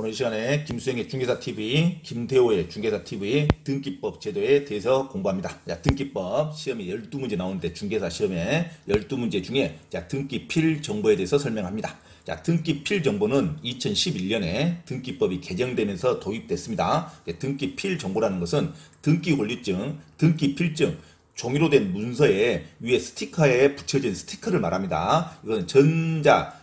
오늘 시간에 김수영의 중개사TV, 김태호의 중개사TV 등기법 제도에 대해서 공부합니다. 자, 등기법 시험에 12문제 나오는데 중개사 시험에 12문제 중에 등기필 정보에 대해서 설명합니다. 자, 등기필 정보는 2011년에 등기법이 개정되면서 도입됐습니다. 등기필 정보라는 것은 등기권리증, 등기필증, 종이로 된 문서에 위에 스티커에 붙여진 스티커를 말합니다. 이건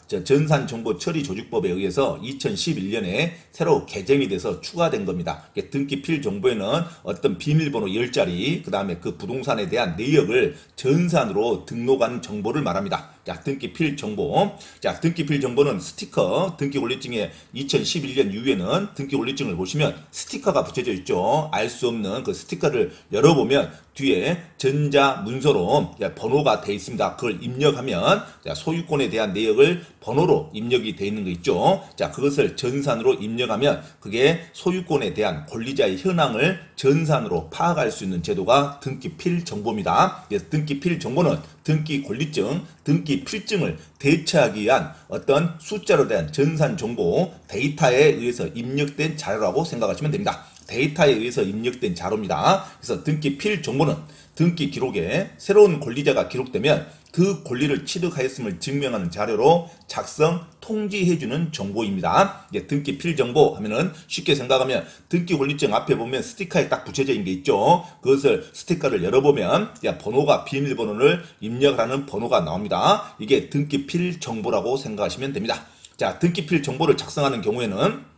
전산정보처리조직법에 의해서 2011년에 새로 개정이 돼서 추가된 겁니다. 등기필 정보에는 어떤 비밀번호 10자리, 그 다음에 그 부동산에 대한 내역을 전산으로 등록한 정보를 말합니다. 자, 등기필 정보. 자, 등기필 정보는 스티커, 등기권리증에 2011년 이후에는 등기권리증을 보시면 스티커가 붙여져 있죠. 알 수 없는 그 스티커를 열어보면 뒤에 전자문서로 번호가 되어 있습니다. 그걸 입력하면 소유권에 대한 내역을 번호로 입력이 되어 있는 거 있죠. 자, 그것을 전산으로 입력하면 그게 소유권에 대한 권리자의 현황을 전산으로 파악할 수 있는 제도가 등기필 정보입니다. 그래서 등기필 정보는 등기권리증, 등기필증을 대체하기 위한 어떤 숫자로 대한 전산 정보 데이터에 의해서 입력된 자료라고 생각하시면 됩니다. 데이터에 의해서 입력된 자료입니다. 그래서 등기필 정보는 등기 기록에 새로운 권리자가 기록되면 그 권리를 취득하였음을 증명하는 자료로 작성, 통지해주는 정보입니다. 등기필 정보 하면은 쉽게 생각하면 등기권리증 앞에 보면 스티커에 딱 붙여져 있는 게 있죠. 그것을 스티커를 열어보면 번호가 비밀번호를 입력하는 번호가 나옵니다. 이게 등기필 정보라고 생각하시면 됩니다. 자, 등기필 정보를 작성하는 경우에는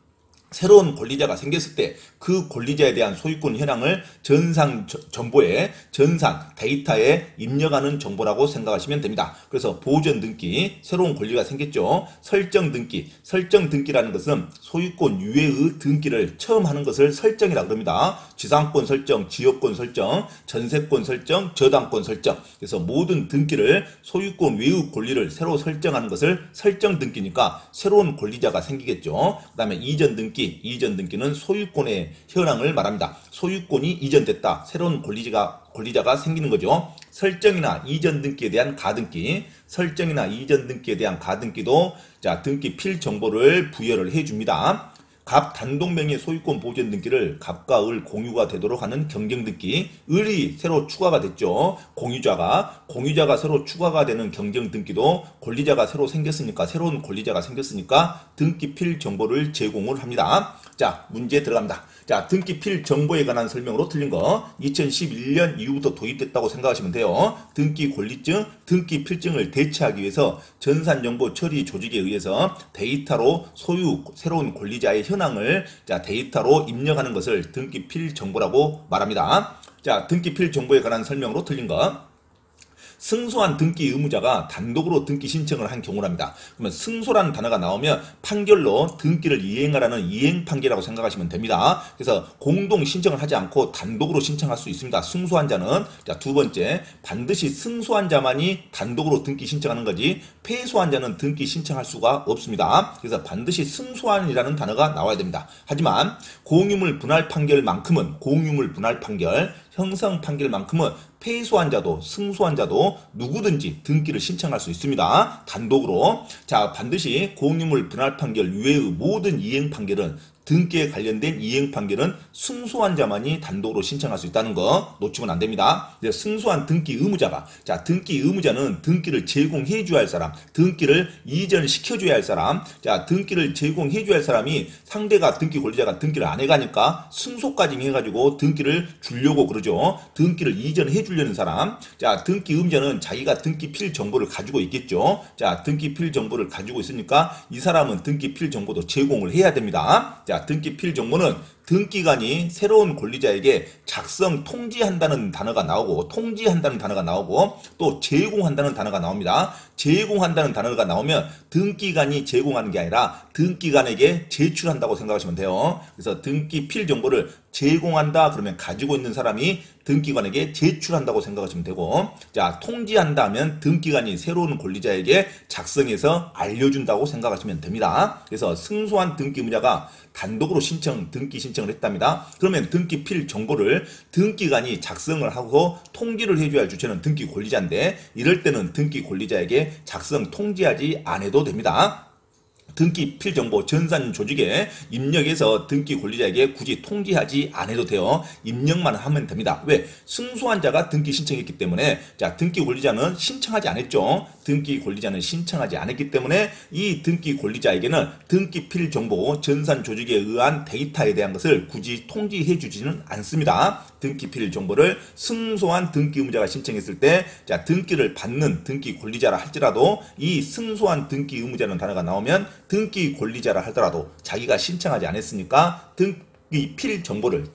새로운 권리자가 생겼을 때 그 권리자에 대한 소유권 현황을 전산 정보에, 전산 데이터에 입력하는 정보라고 생각하시면 됩니다. 그래서 보전 등기, 새로운 권리가 생겼죠. 설정 등기, 설정 등기라는 것은 소유권 유예의 등기를 처음 하는 것을 설정이라고 합니다. 지상권 설정, 지역권 설정, 전세권 설정, 저당권 설정. 그래서 모든 등기를 소유권 외의 권리를 새로 설정하는 것을 설정 등기니까 새로운 권리자가 생기겠죠. 그 다음에 이전 등기, 이전 등기는 소유권의 현황을 말합니다. 소유권이 이전됐다. 새로운 권리자가 생기는 거죠. 설정이나 이전 등기에 대한 가등기, 설정이나 이전 등기에 대한 가등기도 등기필 정보를 부여를 해줍니다. 갑 단독명의 소유권 보전 등기를 갑과 을 공유가 되도록 하는 경정 등기, 을이 새로 추가가 됐죠. 공유자가 새로 추가가 되는 경정 등기도 권리자가 새로 생겼으니까, 새로운 권리자가 생겼으니까 등기필 정보를 제공을 합니다. 자, 문제 들어갑니다. 자, 등기필 정보에 관한 설명으로 틀린 거 2011년 이후부터 도입됐다고 생각하시면 돼요. 등기 권리증, 등기 필증을 대체하기 위해서 전산정보 처리 조직에 의해서 데이터로 새로운 권리자의 현황을 데이터로 입력하는 것을 등기필 정보라고 말합니다. 자, 등기필 정보에 관한 설명으로 틀린 거. 승소한 등기 의무자가 단독으로 등기 신청을 한 경우랍니다. 그러면 승소라는 단어가 나오면 판결로 등기를 이행하라는 이행 판결이라고 생각하시면 됩니다. 그래서 공동 신청을 하지 않고 단독으로 신청할 수 있습니다. 승소한 자는. 자, 두 번째, 반드시 승소한 자만이 단독으로 등기 신청하는 거지 패소한 자는 등기 신청할 수가 없습니다. 그래서 반드시 승소한이라는 단어가 나와야 됩니다. 하지만 공유물 분할 판결만큼은 형성 판결만큼은 패소한 자도 승소한 자도 누구든지 등기를 신청할 수 있습니다. 단독으로. 자, 반드시 공유물 분할 판결 외의 모든 이행 판결은 등기에 관련된 이행 판결은 승소한 자만이 단독으로 신청할 수 있다는 거 놓치면 안 됩니다. 승소한 등기 의무자가, 자, 등기 의무자는 등기를 제공해 줘야 할 사람, 등기를 이전시켜 줘야 할 사람, 자, 등기를 제공해 줘야 할 사람이 상대가 등기 권리자가 등기를 안 해가니까 승소까지 해가지고 등기를 주려고 그러죠. 등기를 이전해 주려는 사람. 자, 등기 의무자는 자기가 등기필 정보를 가지고 있겠죠. 자, 등기필 정보를 가지고 있으니까 이 사람은 등기필 정보도 제공을 해야 됩니다. 자, 등기필 정보는 등기관이 새로운 권리자에게 작성, 통지한다는 단어가 나오고, 통지한다는 단어가 나오고, 또 제공한다는 단어가 나옵니다. 제공한다는 단어가 나오면 등기관이 제공하는 게 아니라 등기관에게 제출한다고 생각하시면 돼요. 그래서 등기필 정보를 제공한다 그러면 가지고 있는 사람이 등기관에게 제출한다고 생각하시면 되고, 자, 통지한다 하면 등기관이 새로운 권리자에게 작성해서 알려준다고 생각하시면 됩니다. 그래서 승소한 등기 의무자가 단독으로 등기 신청을 했답니다. 그러면 등기필 정보를 등기관이 작성을 하고 통지를 해줘야 할 주체는 등기 권리자인데, 이럴 때는 등기 권리자에게 작성 통지하지 않아도 됩니다. 등기 필정보 전산 조직에 입력해서 등기 권리자에게 굳이 통지하지 않아도 돼요. 입력만 하면 됩니다. 왜? 승소한 자가 등기 신청했기 때문에 자 등기 권리자는 신청하지 않았죠. 등기 권리자는 신청하지 않았기 때문에 이 등기 권리자에게는 등기 필정보 전산 조직에 의한 데이터에 대한 것을 굳이 통지해 주지는 않습니다. 등기 필정보를 승소한 등기 의무자가 신청했을 때 자 등기를 받는 등기 권리자라 할지라도 이 승소한 등기 의무자라는 단어가 나오면 등기 권리자라 하더라도 자기가 신청하지 않았으니까 등기 필정보를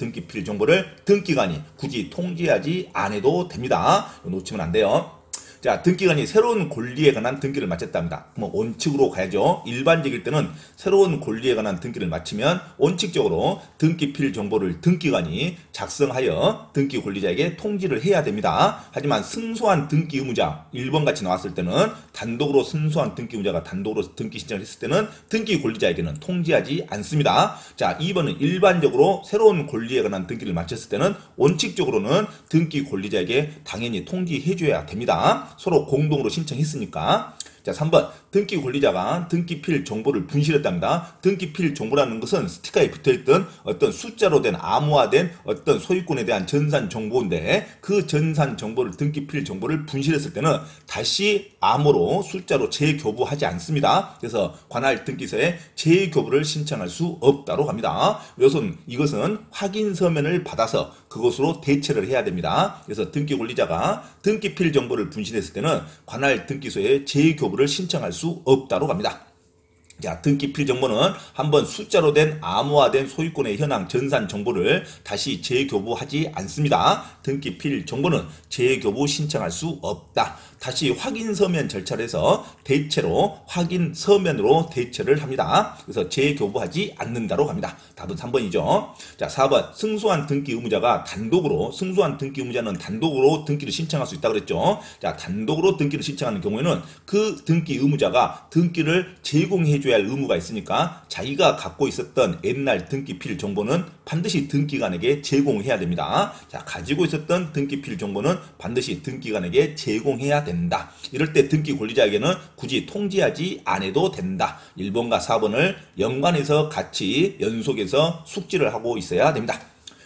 등기관이 굳이 통지하지 않아도 됩니다. 놓치면 안 돼요. 자, 등기관이 새로운 권리에 관한 등기를 마쳤답니다. 그럼 원칙으로 가야죠. 일반적일 때는 새로운 권리에 관한 등기를 마치면 원칙적으로 등기 필정보를 등기관이 작성하여 등기 권리자에게 통지를 해야 됩니다. 하지만 승소한 등기 의무자 1번 같이 나왔을 때는 단독으로 승소한 등기 의무자가 단독으로 등기 신청을 했을 때는 등기 권리자에게는 통지하지 않습니다. 자, 2번은 일반적으로 새로운 권리에 관한 등기를 마쳤을 때는 원칙적으로는 등기 권리자에게 당연히 통지해 줘야 됩니다. 서로 공동으로 신청했으니까. 자, 3번 등기 권리자가 등기필 정보를 분실했답니다. 등기필 정보라는 것은 스티커에 붙어있던 어떤 숫자로 된 암호화된 어떤 소유권에 대한 전산 정보인데 그 전산 정보를 등기필 정보를 분실했을 때는 다시 암호로 숫자로 재교부하지 않습니다. 그래서 관할 등기소에 재교부를 신청할 수 없다로 갑니다. 이것은 확인 서면을 받아서 그것으로 대체를 해야 됩니다. 그래서 등기 권리자가 등기필 정보를 분실했을 때는 관할 등기소에 재교부를 신청할 수 없다로 갑니다. 자, 등기필 정보는 한번 숫자로 된 암호화된 소유권의 현황 전산 정보를 다시 재교부하지 않습니다. 등기필 정보는 재교부 신청할 수 없다. 다시 확인 서면 절차를 해서 대체로 확인 서면으로 대체를 합니다. 그래서 재교부하지 않는다로 갑니다. 답은 3번이죠. 자, 4번 승소한 등기 의무자가 승소한 등기 의무자는 단독으로 등기를 신청할 수 있다고 그랬죠. 자, 단독으로 등기를 신청하는 경우에는 그 등기 의무자가 등기를 제공해 줘야 할 의무가 있으니까 자기가 갖고 있었던 옛날 등기필 정보는 반드시 등기관에게 제공해야 됩니다. 자, 가지고 있었던 등기필 정보는 반드시 등기관에게 제공해야 된다. 이럴 때 등기 권리자에게는 굳이 통지하지 않아도 된다. 1번과 4번을 연관해서 같이 연속해서 숙지를 하고 있어야 됩니다.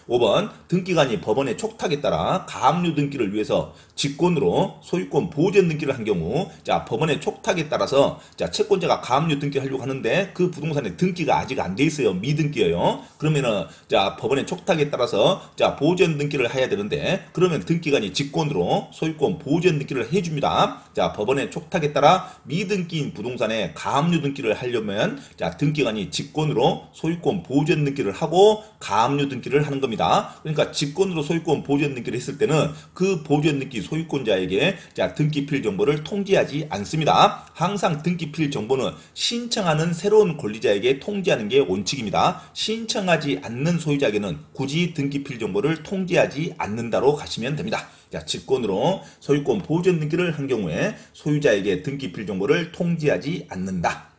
5번 등기관이 법원의 촉탁에 따라 가압류 등기를 위해서 직권으로 소유권 보전 등기를 한 경우 자 법원의 촉탁에 따라서 자 채권자가 가압류 등기를 하려고 하는데 그 부동산에 등기가 아직 안 돼 있어요. 미등기예요. 그러면은 자 법원의 촉탁에 따라서 자 보전 등기를 해야 되는데 그러면 등기관이 직권으로 소유권 보전 등기를 해줍니다. 자 법원의 촉탁에 따라 미등기인 부동산에 가압류 등기를 하려면 자 등기관이 직권으로 소유권 보전 등기를 하고 가압류 등기를 하는 겁니다. 그러니까 직권으로 소유권 보전 등기를 했을 때는 그 보전 등기 소유권자에게 자 등기필 정보를 통지하지 않습니다. 항상 등기필 정보는 신청하는 새로운 권리자에게 통지하는 게 원칙입니다. 신청하지 않는 소유자에게는 굳이 등기필 정보를 통지하지 않는다로 가시면 됩니다. 자, 직권으로 소유권 보전 등기를 한 경우에 소유자에게 등기필 정보를 통지하지 않는다.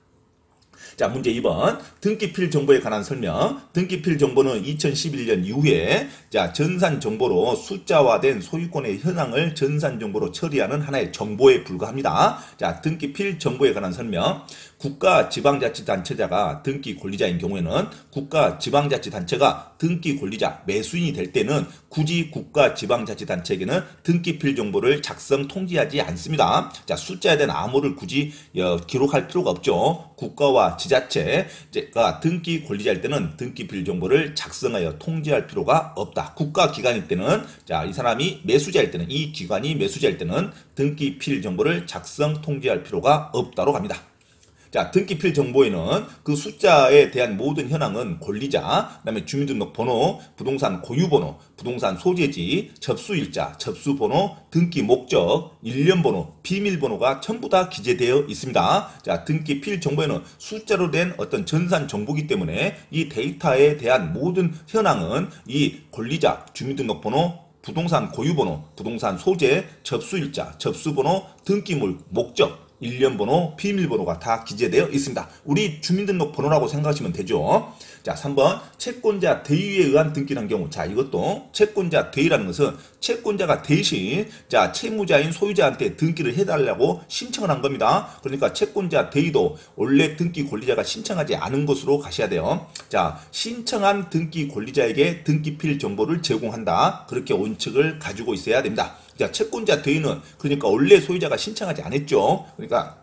자, 문제 2번. 등기필 정보에 관한 설명. 등기필 정보는 2011년 이후에 자, 전산 정보로 숫자화된 소유권의 현황을 전산 정보로 처리하는 하나의 정보에 불과합니다. 자, 등기필 정보에 관한 설명. 국가 지방자치단체자가 등기 권리자인 경우에는 국가 지방자치단체가 등기 권리자 매수인이 될 때는 굳이 국가 지방자치단체에게는 등기필 정보를 작성 통지하지 않습니다. 자, 숫자에 대한 암호를 굳이 기록할 필요가 없죠. 국가와 지자체가 등기 권리자일 때는 등기필 정보를 작성하여 통지할 필요가 없다. 국가기관일 때는 자, 이 사람이 매수자일 때는 이 기관이 매수자일 때는 등기필 정보를 작성 통지할 필요가 없다로 갑니다. 자, 등기필 정보에는 그 숫자에 대한 모든 현황은 권리자, 그다음에 주민등록번호, 부동산 고유번호, 부동산 소재지, 접수일자, 접수번호, 등기 목적, 일련번호, 비밀번호가 전부 다 기재되어 있습니다. 자, 등기필 정보에는 숫자로 된 어떤 전산 정보이기 때문에 이 데이터에 대한 모든 현황은 이 권리자, 주민등록번호, 부동산 고유번호, 부동산 소재, 접수일자, 접수번호, 등기물, 목적, 일련번호, 비밀번호가 다 기재되어 있습니다. 우리 주민등록번호라고 생각하시면 되죠. 자, 3번 채권자 대위에 의한 등기를 한 경우. 자, 이것도 채권자 대위라는 것은 채권자가 대신 자 채무자인 소유자한테 등기를 해달라고 신청을 한 겁니다. 그러니까 채권자 대위도 원래 등기 권리자가 신청하지 않은 것으로 가셔야 돼요. 자, 신청한 등기 권리자에게 등기필 정보를 제공한다. 그렇게 원칙을 가지고 있어야 됩니다. 자, 채권자 대위는 그러니까 원래 소유자가 신청하지 않았죠. 그러니까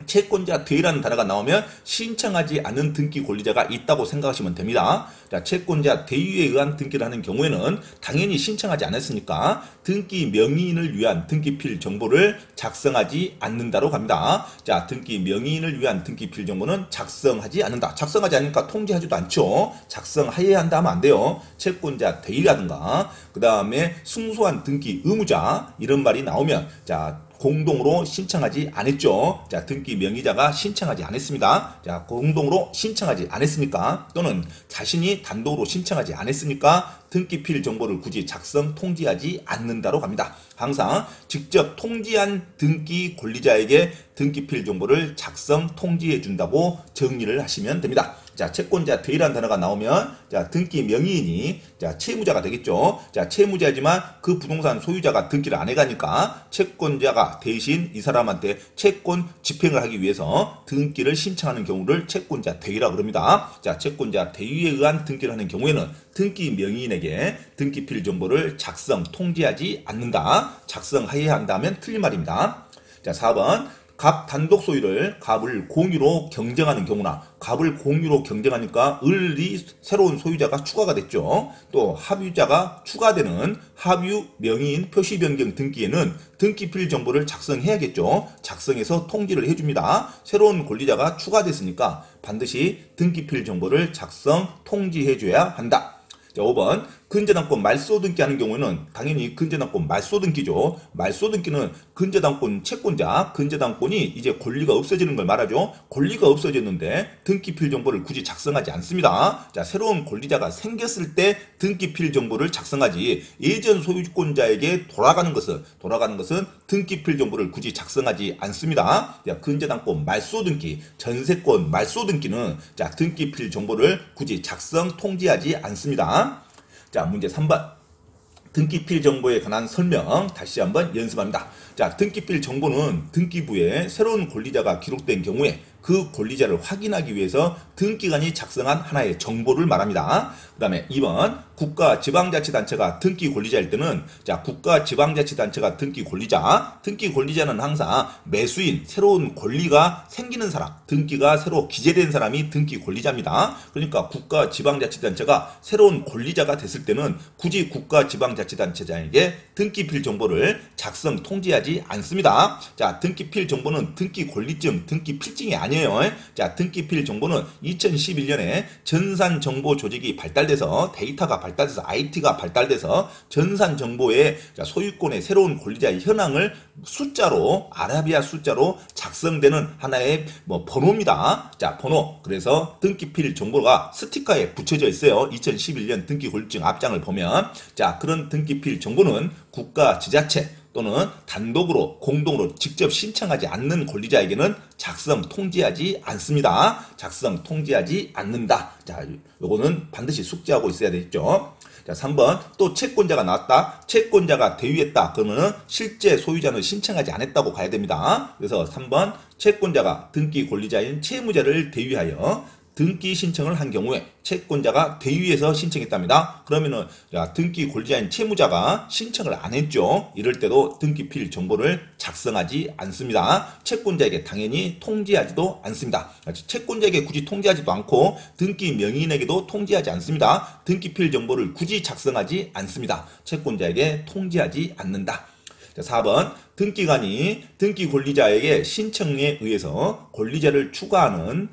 채권자 대위라는 단어가 나오면 신청하지 않은 등기 권리자가 있다고 생각하시면 됩니다. 자, 채권자 대위에 의한 등기를 하는 경우에는 당연히 신청하지 않았으니까 등기 명의인을 위한 등기필 정보를 작성하지 않는다로 갑니다. 자, 등기 명의인을 위한 등기필 정보는 작성하지 않는다. 작성하지 않으니까 통지하지도 않죠. 작성하여야 한다 하면 안 돼요. 채권자 대위라든가 그 다음에 승소한 등기 의무자 이런 말이 나오면 자 공동으로 신청하지 않았죠. 자, 등기 명의자가 신청하지 않았습니다. 자, 공동으로 신청하지 않았습니까? 또는 자신이 단독으로 신청하지 않았습니까? 등기필 정보를 굳이 작성, 통지하지 않는다로 갑니다. 항상 직접 통지한 등기 권리자에게 등기필 정보를 작성, 통지해 준다고 정리를 하시면 됩니다. 자, 채권자 대위라는 단어가 나오면 자, 등기 명의인이 자, 채무자가 되겠죠. 자, 채무자지만 그 부동산 소유자가 등기를 안 해가니까 채권자가 대신 이 사람한테 채권 집행을 하기 위해서 등기를 신청하는 경우를 채권자 대위라고 합니다. 자, 채권자 대위에 의한 등기를 하는 경우에는 등기 명의인에게 등기필 정보를 작성, 통지하지 않는다. 작성하여야 한다면 틀린 말입니다. 자, 4번 갑 단독 소유를 갑을 공유로 경쟁하는 경우나 갑을 공유로 경쟁하니까 을이 새로운 소유자가 추가가 됐죠. 또 합유자가 추가되는 합유 명의인 표시 변경 등기에는 등기필 정보를 작성해야겠죠. 작성해서 통지를 해줍니다. 새로운 권리자가 추가됐으니까 반드시 등기필 정보를 작성, 통지해줘야 한다. 자, 5번 근저당권 말소등기 하는 경우에는 당연히 근저당권 말소등기죠. 말소등기는 근저당권 채권자, 근저당권이 이제 권리가 없어지는 걸 말하죠. 권리가 없어졌는데 등기필 정보를 굳이 작성하지 않습니다. 자, 새로운 권리자가 생겼을 때 등기필 정보를 작성하지 예전 소유권자에게 돌아가는 것은 등기필 정보를 굳이 작성하지 않습니다. 자, 근저당권 말소등기, 전세권 말소등기는 자, 등기필 정보를 굳이 작성, 통지하지 않습니다. 자, 문제 3번. 등기필 정보에 관한 설명 다시 한번 연습합니다. 자, 등기필 정보는 등기부에 새로운 권리자가 기록된 경우에 그 권리자를 확인하기 위해서 등기관이 작성한 하나의 정보를 말합니다. 그 다음에 2번 국가지방자치단체가 등기 권리자일 때는 자, 국가지방자치단체가 등기 권리자는 항상 매수인, 새로운 권리가 생기는 사람, 등기가 새로 기재된 사람이 등기 권리자입니다. 그러니까 국가지방자치단체가 새로운 권리자가 됐을 때는 굳이 국가지방자치단체장에게 등기필 정보를 작성, 통지하지 않습니다. 자, 등기필 정보는 등기 권리증, 등기 필증이 아니에요. 자, 등기필 정보는 2011년에 전산정보 조직이 발달돼서 데이터가 발달돼서 IT가 발달돼서 전산정보의 소유권의 새로운 권리자의 현황을 숫자로 아라비아 숫자로 작성되는 하나의 번호입니다. 자, 번호. 그래서 등기필 정보가 스티커에 붙여져 있어요. 2011년 등기 권리증 앞장을 보면 자, 그런 등기필 정보는 국가 지자체 또는 단독으로 공동으로 직접 신청하지 않는 권리자에게는 작성 통지하지 않습니다. 작성 통지하지 않는다. 자, 요거는 반드시 숙지하고 있어야 되겠죠. 자, 3번 또 채권자가 나왔다. 채권자가 대위했다. 그러면 실제 소유자는 신청하지 않았다고 가야 됩니다. 그래서 3번 채권자가 등기 권리자인 채무자를 대위하여 등기 신청을 한 경우에 채권자가 대위해서 신청했답니다. 그러면은 등기 권리자인 채무자가 신청을 안 했죠. 이럴 때도 등기필 정보를 작성하지 않습니다. 채권자에게 당연히 통지하지도 않습니다. 채권자에게 굳이 통지하지도 않고 등기 명의인에게도 통지하지 않습니다. 등기필 정보를 굳이 작성하지 않습니다. 채권자에게 통지하지 않는다. 자, 4번 등기관이 등기 권리자에게 신청에 의해서 권리자를 추가하는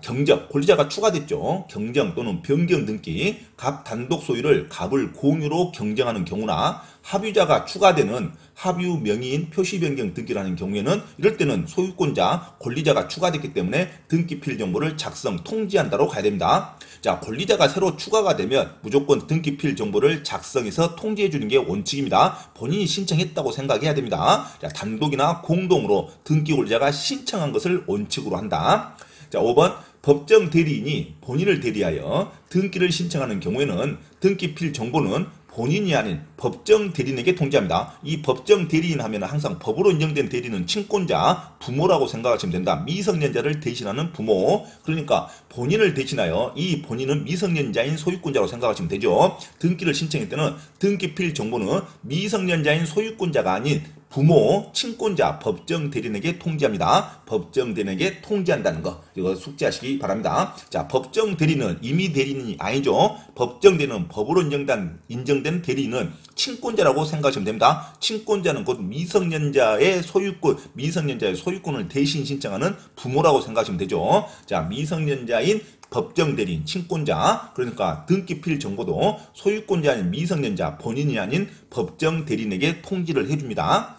경정, 권리자가 추가됐죠. 경정 또는 변경 등기, 갑 단독 소유를 갑을 공유로 경정하는 경우나 합유자가 추가되는 합유 명의인 표시 변경 등기를 하는 경우에는 이럴 때는 소유권자, 권리자가 추가됐기 때문에 등기필 정보를 작성, 통지한다로 가야 됩니다. 자, 권리자가 새로 추가가 되면 무조건 등기필 정보를 작성해서 통지해 주는 게 원칙입니다. 본인이 신청했다고 생각해야 됩니다. 됩니다. 자, 단독이나 공동으로 등기 권리자가 신청한 것을 원칙으로 한다. 자, 5번 법정 대리인이 본인을 대리하여 등기를 신청하는 경우에는 등기필 정보는 본인이 아닌 법정 대리인에게 통지합니다. 이 법정 대리인 하면 항상 법으로 인정된 대리인은 친권자, 부모라고 생각하시면 된다. 미성년자를 대신하는 부모. 그러니까 본인을 대신하여 이 본인은 미성년자인 소유권자로 생각하시면 되죠. 등기를 신청할 때는 등기필 정보는 미성년자인 소유권자가 아닌 부모, 친권자, 법정 대리인에게 통지합니다. 법정 대리인에게 통지한다는 거 이거 숙지하시기 바랍니다. 자, 법정 대리인은 임의 대리인이 아니죠. 법정 대리인은 법으로 인정된 대리인은 친권자라고 생각하시면 됩니다. 친권자는 곧 미성년자의 소유권을 대신 신청하는 부모라고 생각하시면 되죠. 자, 미성년자인 법정 대리인, 친권자, 그러니까 등기필 정보도 소유권자 아닌 미성년자, 본인이 아닌 법정 대리인에게 통지를 해줍니다.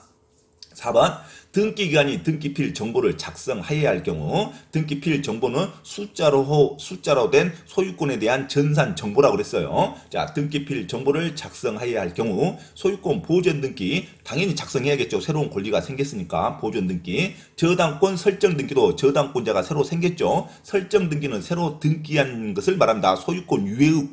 4번 등기기관이 등기필 정보를 작성하여야 할 경우 등기필 정보는 숫자로 된 소유권에 대한 전산 정보라고 그랬어요. 자, 등기필 정보를 작성하여야 할 경우 소유권 보존 등기 당연히 작성해야겠죠. 새로운 권리가 생겼으니까 보존 등기, 저당권 설정 등기도 저당권자가 새로 생겼죠. 설정 등기는 새로 등기한 것을 말합니다. 소유권 유예의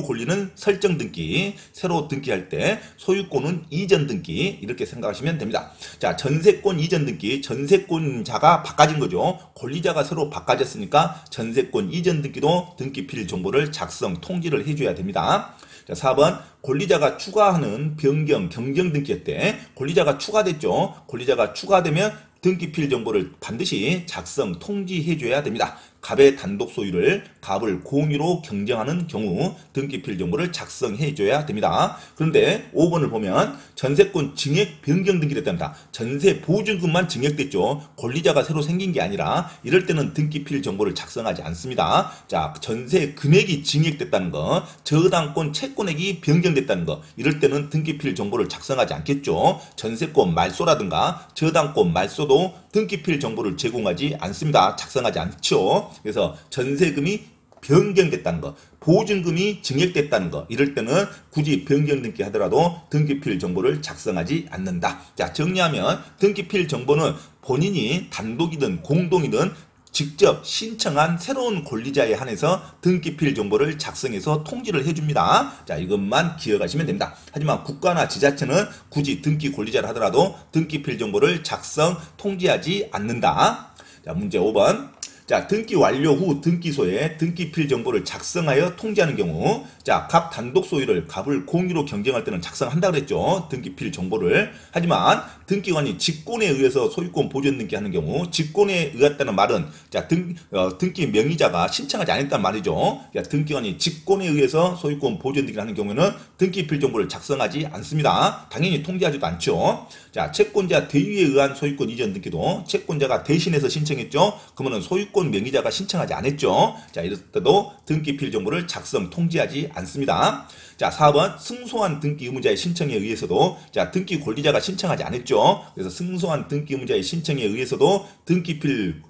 권리는 설정 등기, 새로 등기할 때 소유권은 이전 등기 이렇게 생각하시면 됩니다. 자, 전세권 이전 등기, 전세권자가 바꿔진 거죠. 권리자가 새로 바꿔졌으니까 전세권 이전 등기도 등기필 정보를 작성, 통지를 해줘야 됩니다. 자, 4번 권리자가 추가하는 변경, 경정 등기할 때 권리자가 추가됐죠. 권리자가 추가되면 등기필 정보를 반드시 작성, 통지해줘야 됩니다. 갑의 단독 소유를 갑을 공유로 경정하는 경우 등기필 정보를 작성해줘야 됩니다. 그런데 5번을 보면 전세권 증액 변경 등기를 했답니다. 전세 보증금만 증액됐죠. 권리자가 새로 생긴 게 아니라 이럴 때는 등기필 정보를 작성하지 않습니다. 자, 전세 금액이 증액됐다는 거, 저당권 채권액이 변경됐다는 거, 이럴 때는 등기필 정보를 작성하지 않겠죠. 전세권 말소라든가 저당권 말소도 등기필 정보를 제공하지 않습니다. 작성하지 않죠. 그래서 전세금이 변경됐다는 거, 보증금이 증액됐다는 거, 이럴 때는 굳이 변경 등기 하더라도 등기필 정보를 작성하지 않는다. 자, 정리하면 등기필 정보는 본인이 단독이든 공동이든 직접 신청한 새로운 권리자에 한해서 등기필 정보를 작성해서 통지를 해줍니다. 자, 이것만 기억하시면 됩니다. 하지만 국가나 지자체는 굳이 등기 권리자를 하더라도 등기필 정보를 작성, 통지하지 않는다. 자, 문제 5번. 자, 등기 완료 후 등기소에 등기필 정보를 작성하여 통지하는 경우, 자, 갑 단독 소유를 갑을 공유로 경정할 때는 작성한다 그랬죠. 등기필 정보를. 하지만 등기관이 직권에 의해서 소유권 보존 등기하는 경우, 직권에 의했다는 말은 자, 등기 명의자가 신청하지 않았단 말이죠. 자, 등기관이 직권에 의해서 소유권 보존 등기를 하는 경우에는 등기필 정보를 작성하지 않습니다. 당연히 통지하지도 않죠. 자, 채권자 대위에 의한 소유권 이전 등기도 채권자가 대신해서 신청했죠. 그러면 소유권 명의자가 신청하지 않았죠. 자, 이럴 때도 등기필 정보를 작성, 통지하지 않습니다. 자, 4번 승소한 등기 의무자의 신청에 의해서도 자, 등기 권리자가 신청하지 않았죠. 그래서 승소한 등기 의무자의 신청에 의해서도 등기필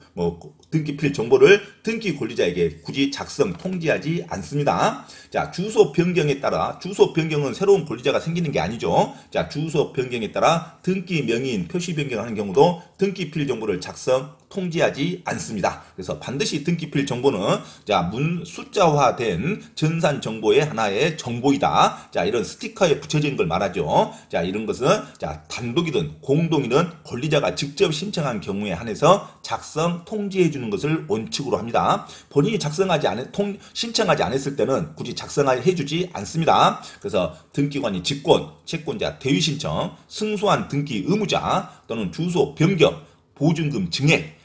정보를 등기 권리자에게 굳이 작성, 통지하지 않습니다. 자, 주소 변경에 따라, 주소 변경은 새로운 권리자가 생기는 게 아니죠. 자, 주소 변경에 따라 등기 명의인 표시 변경하는 경우도 등기필 정보를 작성, 통지하지 않습니다. 그래서 반드시 등기필 정보는 자, 숫자화된 전산 정보의 하나의 정보이다. 자, 이런 스티커에 붙여진 걸 말하죠. 자, 이런 것은 자, 단독이든 공동이든 권리자가 직접 신청한 경우에 한해서 작성, 통지해 주는 것을 원칙으로 합니다. 본인이 신청하지 않았을 때는 굳이 작성해 주지 않습니다. 그래서 등기관이 직권, 채권자 대위 신청, 승소한 등기 의무자 또는 주소 변경, 보증금 증액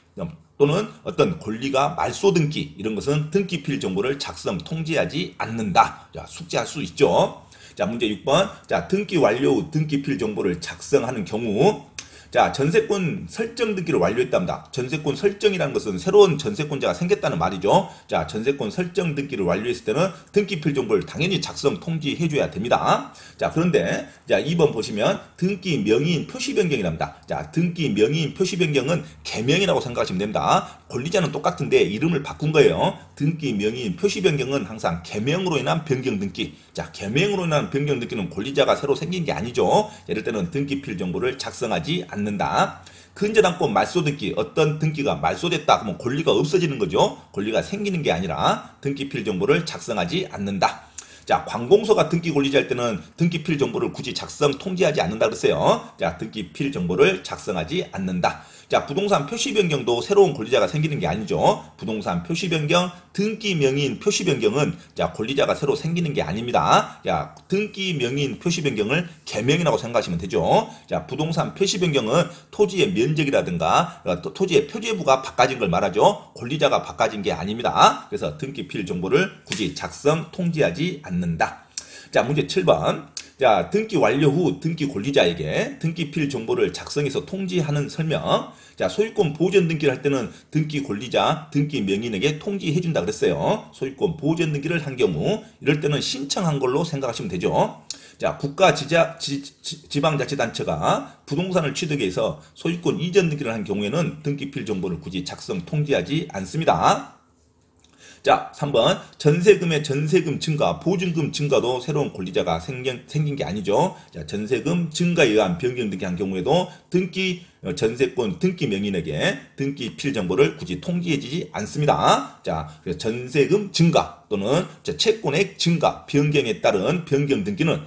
또는 어떤 권리가 말소 등기, 이런 것은 등기필 정보를 작성, 통지하지 않는다. 자, 숙지할 수 있죠. 자, 문제 6번. 자, 등기 완료 후 등기필 정보를 작성하는 경우, 자, 전세권 설정 등기를 완료했답니다. 전세권 설정이라는 것은 새로운 전세권자가 생겼다는 말이죠. 자, 전세권 설정 등기를 완료했을 때는 등기 필 정보를 당연히 작성 통지해 줘야 됩니다. 자, 그런데 자, 2번 보시면 등기 명의인 표시 변경이랍니다. 자, 등기 명의인 표시 변경은 개명이라고 생각하시면 됩니다. 권리자는 똑같은데 이름을 바꾼 거예요. 등기 명의인 표시 변경은 항상 개명으로 인한 변경 등기. 자, 개명으로 인한 변경 등기는 권리자가 새로 생긴 게 아니죠. 이럴 때는 등기 필 정보를 작성하지 않는다. 근저당권 말소 등기, 어떤 등기가 말소됐다 하면 권리가 없어지는 거죠. 권리가 생기는 게 아니라 등기 필 정보를 작성하지 않는다. 자, 관공서가 등기 권리자일 때는 등기 필 정보를 굳이 작성 통지하지 않는다 그랬어요. 자, 등기 필 정보를 작성하지 않는다. 자, 부동산 표시 변경도 새로운 권리자가 생기는 게 아니죠. 부동산 표시 변경, 등기 명의인 표시 변경은 자, 권리자가 새로 생기는 게 아닙니다. 자, 등기 명의인 표시 변경을 개명이라고 생각하시면 되죠. 자, 부동산 표시 변경은 토지의 면적이라든가 토지의 표제부가 바꿔진 걸 말하죠. 권리자가 바꿔진 게 아닙니다. 그래서 등기 필 정보를 굳이 작성 통지하지 않는다. 자, 문제 7번. 자, 등기 완료 후 등기 권리자에게 등기 필 정보를 작성해서 통지하는 설명. 자, 소유권 보전 등기를 할 때는 등기 권리자, 등기 명의인에게 통지해 준다 그랬어요. 소유권 보전 등기를 한 경우 이럴 때는 신청한 걸로 생각하시면 되죠. 자, 국가 지방자치단체가 부동산을 취득해서 소유권 이전 등기를 한 경우에는 등기 필 정보를 굳이 작성 통지하지 않습니다. 자, 3번. 전세금의 전세금 증가, 보증금 증가도 새로운 권리자가 생긴 게 아니죠. 자, 전세금 증가에 의한 변경 등기한 경우에도 전세권 등기 명의인에게 등기 필 정보를 굳이 통지해주지 않습니다. 자, 그래서 전세금 증가 또는 채권액 증가, 변경에 따른 변경 등기는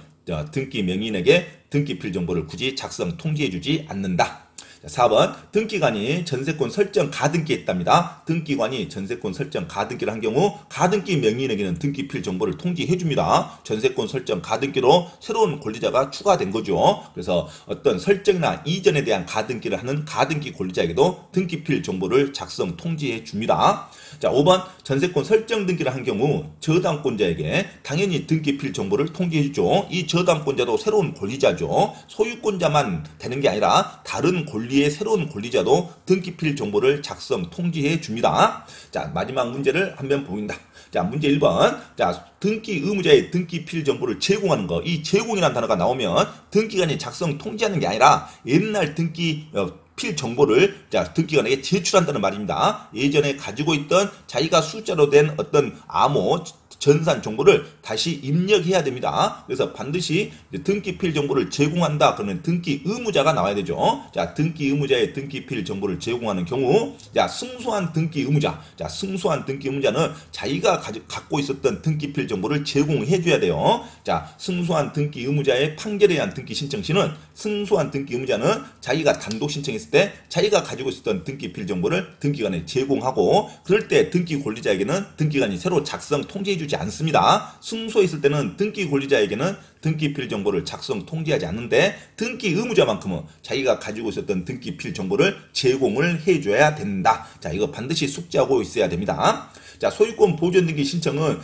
등기 명의인에게 등기 필 정보를 굳이 작성 통지해주지 않는다. 4번. 등기관이 전세권 설정 가등기했답니다. 등기관이 전세권 설정 가등기를 한 경우 가등기 명의인에게는 등기 필 정보를 통지해 줍니다. 전세권 설정 가등기로 새로운 권리자가 추가된 거죠. 그래서 어떤 설정이나 이전에 대한 가등기를 하는 가등기 권리자에게도 등기 필 정보를 작성 통지해 줍니다. 자, 5번. 전세권 설정 등기를 한 경우 저당권자에게 당연히 등기 필 정보를 통지해 주죠. 이 저당권자도 새로운 권리자죠. 소유권자만 되는 게 아니라 다른 권리의 새로운 권리자도 등기 필 정보를 작성 통지해 줍니다. 자, 마지막 문제를 한번 보인다. 자, 문제 1번. 자, 등기 의무자의 등기 필 정보를 제공하는 거. 이 제공이라는 단어가 나오면 등기관이 작성 통지하는 게 아니라 옛날 등기 필 정보를 자, 등기관에게 제출한다는 말입니다. 예전에 가지고 있던 자기가 숫자로 된 어떤 암호 전산 정보를 다시 입력해야 됩니다. 그래서 반드시 등기필 정보를 제공한다. 그러면 등기 의무자가 나와야 되죠. 자, 등기 의무자의 등기필 정보를 제공하는 경우, 자, 승소한 등기 의무자. 자, 승소한 등기 의무자는 자기가 갖고 있었던 등기필 정보를 제공해 줘야 돼요. 자, 승소한 등기 의무자의 판결에 의한 등기 신청 시는 승소한 등기 의무자는 자기가 단독 신청했을 때 자기가 가지고 있었던 등기필 정보를 등기관에 제공하고, 그럴 때 등기 권리자에게는 등기관이 새로 작성 통지해 주지 않습니다. 승소했을 때는 등기 권리자에게는 등기필 정보를 작성 통지하지 않는데 등기 의무자만큼은 자기가 가지고 있었던 등기필 정보를 제공을 해줘야 된다. 자, 이거 반드시 숙지하고 있어야 됩니다. 자, 소유권 보전 등기 신청은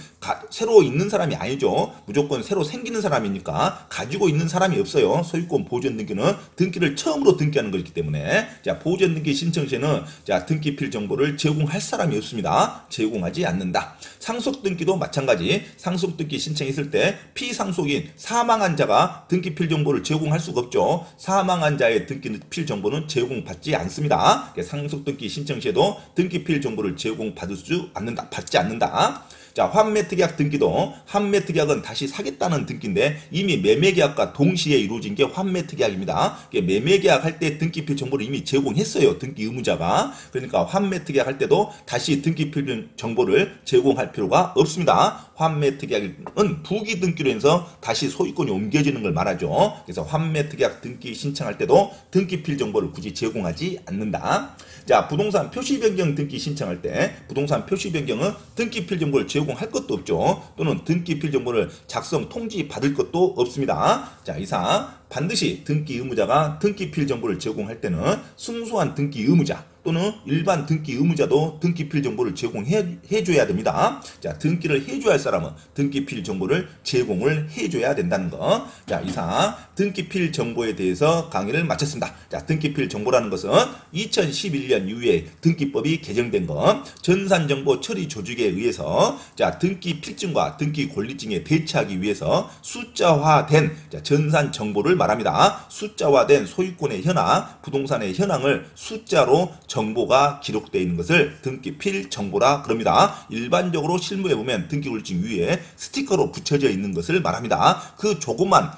새로 있는 사람이 아니죠. 무조건 새로 생기는 사람이니까 가지고 있는 사람이 없어요. 소유권 보전 등기는 등기를 처음으로 등기하는 것이기 때문에, 자, 보전 등기 신청 시에는 자, 등기필 정보를 제공할 사람이 없습니다. 제공하지 않는다. 상속 등기도 마찬가지. 상속 등기 신청했을 때 피상속인 사망한 자가 등기필 정보를 제공할 수가 없죠. 사망한 자의 등기필 정보는 제공받지 않습니다. 상속 등기 신청 시에도 등기필 정보를 제공받을 수 않는다. 받지 않는다. 자, 환매특약 등기도, 환매특약은 다시 사겠다는 등기인데 이미 매매계약과 동시에 이루어진 게 환매특약입니다. 매매계약 할 때 등기필 정보를 이미 제공했어요. 등기 의무자가. 그러니까 환매특약 할 때도 다시 등기필 정보를 제공할 필요가 없습니다. 환매특약은 부기 등기로 해서 다시 소유권이 옮겨지는 걸 말하죠. 그래서 환매특약 등기 신청할 때도 등기필 정보를 굳이 제공하지 않는다. 자, 부동산 표시 변경 등기 신청할 때 부동산 표시 변경은 등기필 정보를 제공할 것도 없죠. 또는 등기필 정보를 작성 통지 받을 것도 없습니다. 자, 이상 반드시 등기 의무자가 등기필 정보를 제공할 때는 승소한 등기 의무자 또는 일반 등기 의무자도 등기필 정보를 제공해줘야 됩니다. 자, 등기를 해줘야 할 사람은 등기필 정보를 제공을 해줘야 된다는 거. 자, 이상 등기필 정보에 대해서 강의를 마쳤습니다. 자, 등기필 정보라는 것은 2011년 이후에 등기법이 개정된 것, 전산정보 처리 조직에 의해서 자, 등기 필증과 등기 권리증에 대체하기 위해서 숫자화된 전산 정보를 말합니다. 숫자화된 소유권의 현황, 부동산의 현황을 숫자로 정보가 기록되어 있는 것을 등기필 정보라 그럽니다. 일반적으로 실무에 보면 등기권리증 위에 스티커로 붙여져 있는 것을 말합니다. 그 조그만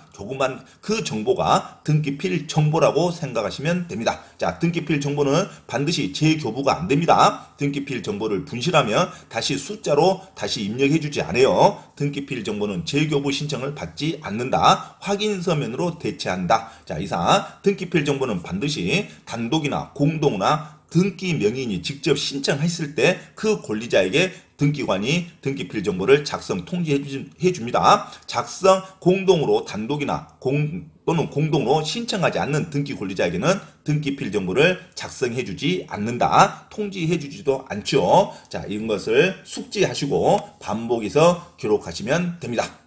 그 정보가 등기필 정보라고 생각하시면 됩니다. 자, 등기필 정보는 반드시 재교부가 안 됩니다. 등기필 정보를 분실하면 다시 숫자로 다시 입력해주지 않아요. 등기필 정보는 재교부 신청을 받지 않는다. 확인서면으로 대체한다. 자, 이상 등기필 정보는 반드시 단독이나 공동이나 등기 명의인이 직접 신청했을 때 그 권리자에게 등기관이 등기필 정보를 작성 통지해 줍니다. 작성 공동으로 단독이나 또는 공동으로 신청하지 않는 등기 권리자에게는 등기필 정보를 작성해 주지 않는다. 통지해 주지도 않죠. 자, 이런 것을 숙지하시고 반복해서 기록하시면 됩니다.